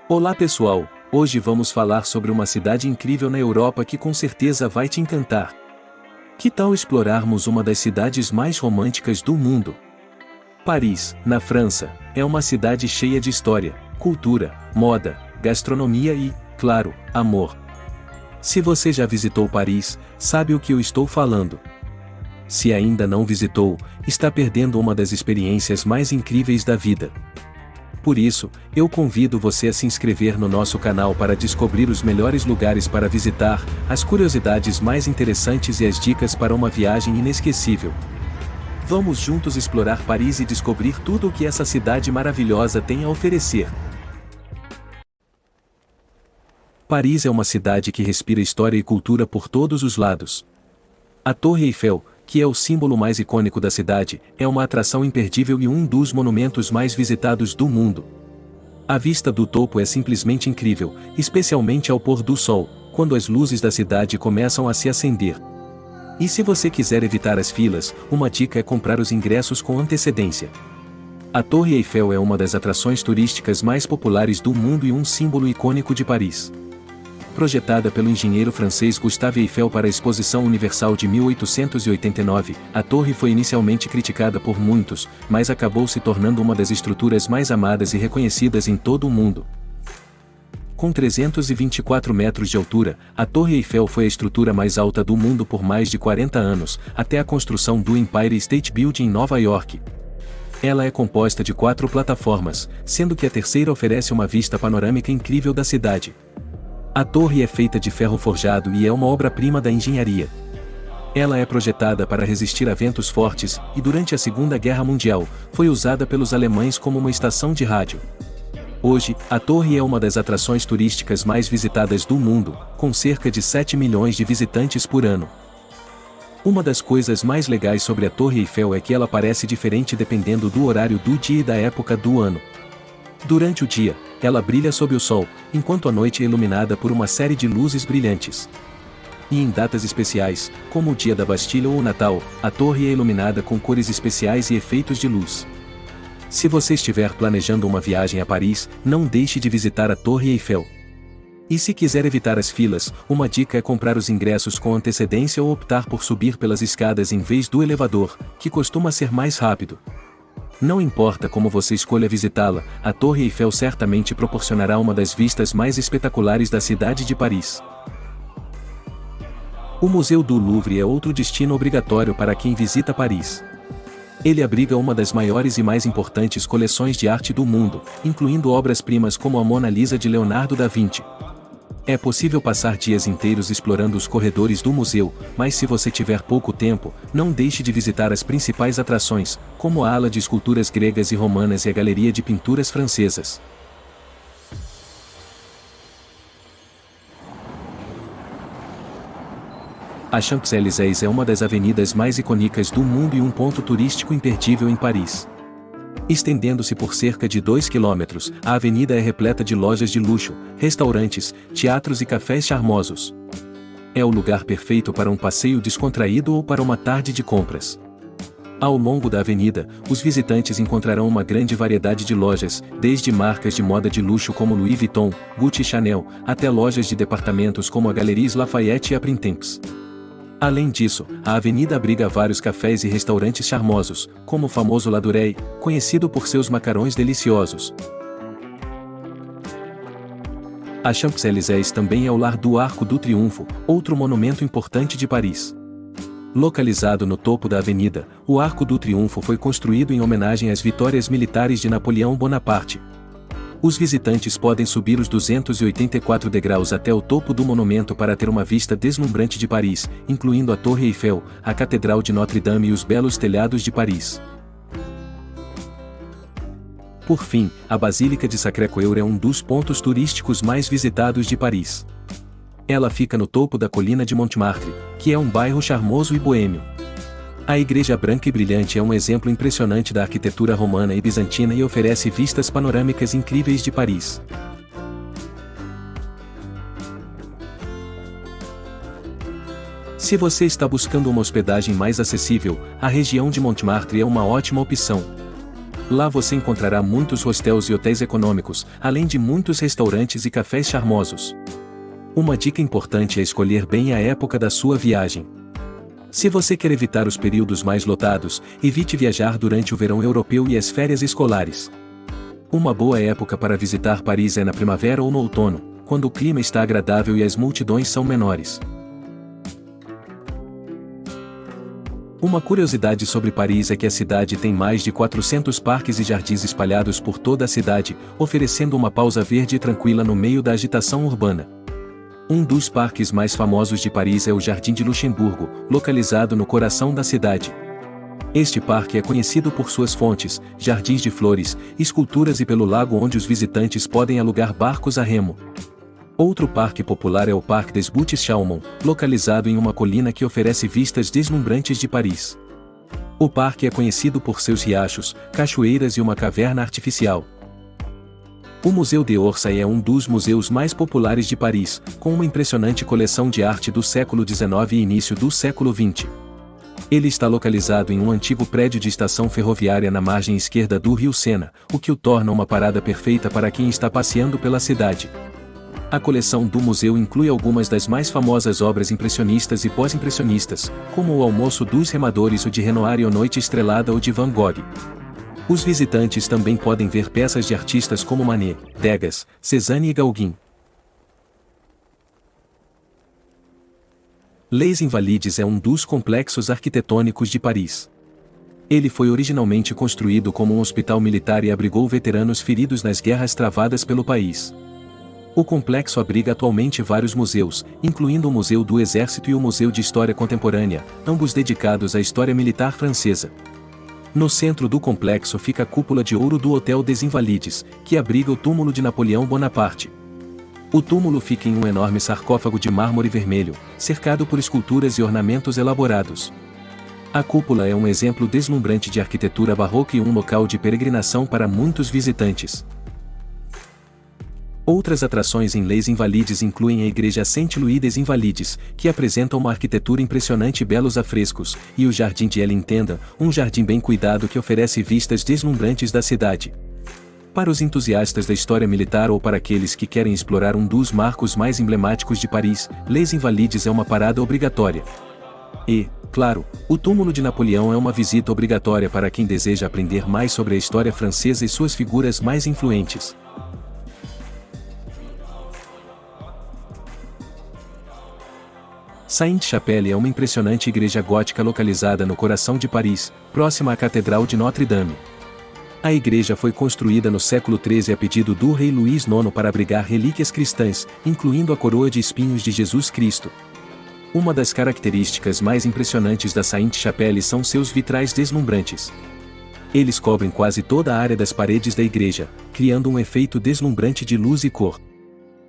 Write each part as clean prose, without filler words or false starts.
Olá pessoal, hoje vamos falar sobre uma cidade incrível na Europa que com certeza vai te encantar. Que tal explorarmos uma das cidades mais românticas do mundo? Paris, na França, é uma cidade cheia de história, cultura, moda, gastronomia e, claro, amor. Se você já visitou Paris, sabe o que eu estou falando. Se ainda não visitou, está perdendo uma das experiências mais incríveis da vida. Por isso, eu convido você a se inscrever no nosso canal para descobrir os melhores lugares para visitar, as curiosidades mais interessantes e as dicas para uma viagem inesquecível. Vamos juntos explorar Paris e descobrir tudo o que essa cidade maravilhosa tem a oferecer. Paris é uma cidade que respira história e cultura por todos os lados. A Torre Eiffel, que é o símbolo mais icônico da cidade, é uma atração imperdível e um dos monumentos mais visitados do mundo. A vista do topo é simplesmente incrível, especialmente ao pôr do sol, quando as luzes da cidade começam a se acender. E se você quiser evitar as filas, uma dica é comprar os ingressos com antecedência. A Torre Eiffel é uma das atrações turísticas mais populares do mundo e um símbolo icônico de Paris. Projetada pelo engenheiro francês Gustave Eiffel para a Exposição Universal de 1889, a torre foi inicialmente criticada por muitos, mas acabou se tornando uma das estruturas mais amadas e reconhecidas em todo o mundo. Com 324 metros de altura, a Torre Eiffel foi a estrutura mais alta do mundo por mais de 40 anos, até a construção do Empire State Building em Nova York. Ela é composta de 4 plataformas, sendo que a terceira oferece uma vista panorâmica incrível da cidade. A torre é feita de ferro forjado e é uma obra-prima da engenharia. Ela é projetada para resistir a ventos fortes e durante a Segunda Guerra Mundial, foi usada pelos alemães como uma estação de rádio. Hoje, a torre é uma das atrações turísticas mais visitadas do mundo, com cerca de 7 milhões de visitantes por ano. Uma das coisas mais legais sobre a Torre Eiffel é que ela parece diferente dependendo do horário do dia e da época do ano. Durante o dia, ela brilha sob o sol, enquanto a noite é iluminada por uma série de luzes brilhantes. E em datas especiais, como o Dia da Bastilha ou o Natal, a torre é iluminada com cores especiais e efeitos de luz. Se você estiver planejando uma viagem a Paris, não deixe de visitar a Torre Eiffel. E se quiser evitar as filas, uma dica é comprar os ingressos com antecedência ou optar por subir pelas escadas em vez do elevador, que costuma ser mais rápido. Não importa como você escolha visitá-la, a Torre Eiffel certamente proporcionará uma das vistas mais espetaculares da cidade de Paris. O Museu do Louvre é outro destino obrigatório para quem visita Paris. Ele abriga uma das maiores e mais importantes coleções de arte do mundo, incluindo obras-primas como a Mona Lisa de Leonardo da Vinci. É possível passar dias inteiros explorando os corredores do museu, mas se você tiver pouco tempo, não deixe de visitar as principais atrações, como a ala de esculturas gregas e romanas e a galeria de pinturas francesas. A Champs-Élysées é uma das avenidas mais icônicas do mundo e um ponto turístico imperdível em Paris. Estendendo-se por cerca de 2 quilômetros, a avenida é repleta de lojas de luxo, restaurantes, teatros e cafés charmosos. É o lugar perfeito para um passeio descontraído ou para uma tarde de compras. Ao longo da avenida, os visitantes encontrarão uma grande variedade de lojas, desde marcas de moda de luxo como Louis Vuitton, Gucci e Chanel, até lojas de departamentos como a Galeries Lafayette e a Printemps. Além disso, a avenida abriga vários cafés e restaurantes charmosos, como o famoso La Durée, conhecido por seus macarrões deliciosos. A Champs-Élysées também é o lar do Arco do Triunfo, outro monumento importante de Paris. Localizado no topo da avenida, o Arco do Triunfo foi construído em homenagem às vitórias militares de Napoleão Bonaparte. Os visitantes podem subir os 284 degraus até o topo do monumento para ter uma vista deslumbrante de Paris, incluindo a Torre Eiffel, a Catedral de Notre-Dame e os belos telhados de Paris. Por fim, a Basílica de Sacré-Cœur é um dos pontos turísticos mais visitados de Paris. Ela fica no topo da colina de Montmartre, que é um bairro charmoso e boêmio. A Igreja Branca e Brilhante é um exemplo impressionante da arquitetura romana e bizantina e oferece vistas panorâmicas incríveis de Paris. Se você está buscando uma hospedagem mais acessível, a região de Montmartre é uma ótima opção. Lá você encontrará muitos hostels e hotéis econômicos, além de muitos restaurantes e cafés charmosos. Uma dica importante é escolher bem a época da sua viagem. Se você quer evitar os períodos mais lotados, evite viajar durante o verão europeu e as férias escolares. Uma boa época para visitar Paris é na primavera ou no outono, quando o clima está agradável e as multidões são menores. Uma curiosidade sobre Paris é que a cidade tem mais de 400 parques e jardins espalhados por toda a cidade, oferecendo uma pausa verde e tranquila no meio da agitação urbana. Um dos parques mais famosos de Paris é o Jardim de Luxemburgo, localizado no coração da cidade. Este parque é conhecido por suas fontes, jardins de flores, esculturas e pelo lago onde os visitantes podem alugar barcos a remo. Outro parque popular é o Parc des Buttes-Chaumont, localizado em uma colina que oferece vistas deslumbrantes de Paris. O parque é conhecido por seus riachos, cachoeiras e uma caverna artificial. O Museu d'Orsay é um dos museus mais populares de Paris, com uma impressionante coleção de arte do século XIX e início do século XX. Ele está localizado em um antigo prédio de estação ferroviária na margem esquerda do rio Sena, o que o torna uma parada perfeita para quem está passeando pela cidade. A coleção do museu inclui algumas das mais famosas obras impressionistas e pós-impressionistas, como o Almoço dos Remadores, o de Renoir e a Noite Estrelada ou de Van Gogh. Os visitantes também podem ver peças de artistas como Manet, Degas, Cézanne e Gauguin. Les Invalides é um dos complexos arquitetônicos de Paris. Ele foi originalmente construído como um hospital militar e abrigou veteranos feridos nas guerras travadas pelo país. O complexo abriga atualmente vários museus, incluindo o Museu do Exército e o Museu de História Contemporânea, ambos dedicados à história militar francesa. No centro do complexo fica a cúpula de ouro do Hotel des Invalides, que abriga o túmulo de Napoleão Bonaparte. O túmulo fica em um enorme sarcófago de mármore vermelho, cercado por esculturas e ornamentos elaborados. A cúpula é um exemplo deslumbrante de arquitetura barroca e um local de peregrinação para muitos visitantes. Outras atrações em Les Invalides incluem a Igreja Saint-Louis des Invalides, que apresenta uma arquitetura impressionante e belos afrescos, e o Jardim de Elintenda, um jardim bem cuidado que oferece vistas deslumbrantes da cidade. Para os entusiastas da história militar ou para aqueles que querem explorar um dos marcos mais emblemáticos de Paris, Les Invalides é uma parada obrigatória. E, claro, o túmulo de Napoleão é uma visita obrigatória para quem deseja aprender mais sobre a história francesa e suas figuras mais influentes. Sainte-Chapelle é uma impressionante igreja gótica localizada no coração de Paris, próxima à Catedral de Notre-Dame. A igreja foi construída no século XIII a pedido do rei Luís IX para abrigar relíquias cristãs, incluindo a coroa de espinhos de Jesus Cristo. Uma das características mais impressionantes da Sainte-Chapelle são seus vitrais deslumbrantes. Eles cobrem quase toda a área das paredes da igreja, criando um efeito deslumbrante de luz e cor.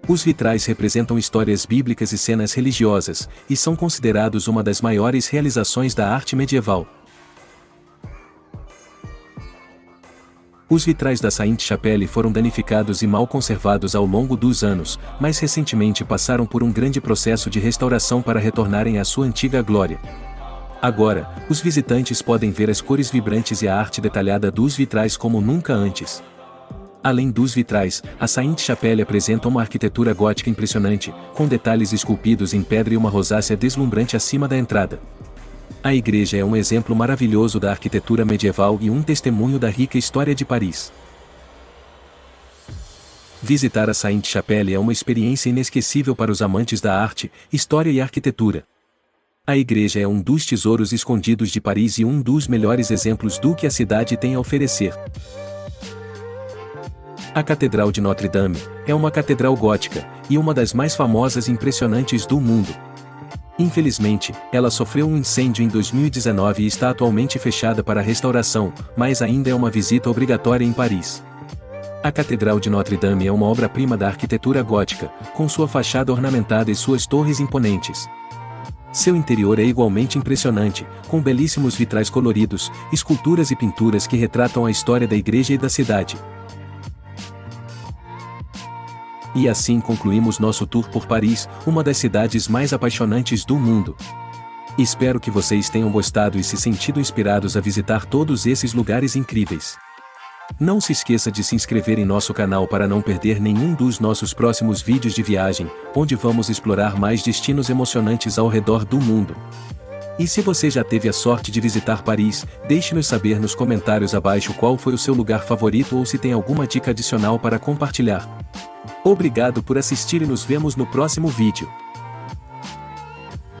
Os vitrais representam histórias bíblicas e cenas religiosas, e são considerados uma das maiores realizações da arte medieval. Os vitrais da Sainte-Chapelle foram danificados e mal conservados ao longo dos anos, mas recentemente passaram por um grande processo de restauração para retornarem à sua antiga glória. Agora, os visitantes podem ver as cores vibrantes e a arte detalhada dos vitrais como nunca antes. Além dos vitrais, a Sainte-Chapelle apresenta uma arquitetura gótica impressionante, com detalhes esculpidos em pedra e uma rosácea deslumbrante acima da entrada. A igreja é um exemplo maravilhoso da arquitetura medieval e um testemunho da rica história de Paris. Visitar a Sainte-Chapelle é uma experiência inesquecível para os amantes da arte, história e arquitetura. A igreja é um dos tesouros escondidos de Paris e um dos melhores exemplos do que a cidade tem a oferecer. A Catedral de Notre-Dame é uma catedral gótica, e uma das mais famosas e impressionantes do mundo. Infelizmente, ela sofreu um incêndio em 2019 e está atualmente fechada para restauração, mas ainda é uma visita obrigatória em Paris. A Catedral de Notre-Dame é uma obra-prima da arquitetura gótica, com sua fachada ornamentada e suas torres imponentes. Seu interior é igualmente impressionante, com belíssimos vitrais coloridos, esculturas e pinturas que retratam a história da igreja e da cidade. E assim concluímos nosso tour por Paris, uma das cidades mais apaixonantes do mundo. Espero que vocês tenham gostado e se sentido inspirados a visitar todos esses lugares incríveis. Não se esqueça de se inscrever em nosso canal para não perder nenhum dos nossos próximos vídeos de viagem, onde vamos explorar mais destinos emocionantes ao redor do mundo. E se você já teve a sorte de visitar Paris, deixe-nos saber nos comentários abaixo qual foi o seu lugar favorito ou se tem alguma dica adicional para compartilhar. Obrigado por assistir e nos vemos no próximo vídeo.